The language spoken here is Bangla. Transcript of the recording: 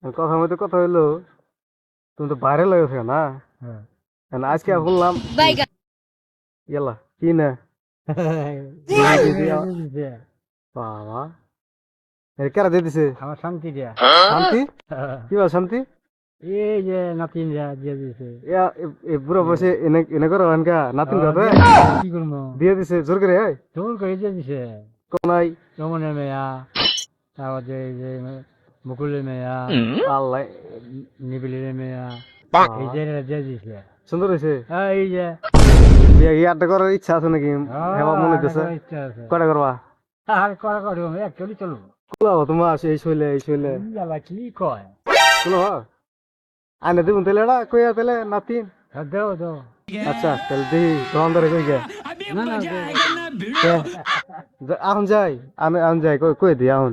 কথার মধ্যে কথা হইলো, তুমি তো বাইরে লাগেছো না? হ্যাঁ। আজকে বললাম ইয়ালা কি না বাবা, কেরা দিয়ে দিছে? আমার শান্তি দিয়া শান্তি? কি বল শান্তি? এই যে নাতিন দিয়ে দিছে। বুড়ো বসে এনে এনে করো এনকা নাতিন কথা কি করবো, দিয়ে দিছে জোর করে। জোর করে দিয়ে দিছে। কোনাই রমনের মেয়া, তারপর যে এই যে মুকুলের মেয়া, আল্লাহ, নিবিলের মেয়া, এই যে দিয়ে দিছে। সুন্দর হয়েছে। এই যে ইয়ারটা করার ইচ্ছা আছে নাকি? হেবা মনে হইতেছে। ইচ্ছা আছে। কটা করবা? আর করা করবো একচুয়ালি চলবো। কুলাও তোমার এই শৈলে এই শৈলে ইয়ালা কি কয়? কুলো আনে দেবুন তাহলে এটা কইয়া তাহলে নাতিন। দেও দেও। আচ্ছা তাহলে দেখি তখন ধরে কই গে না না এখন যাই, আমি এখন যাই কই কই দিই এখন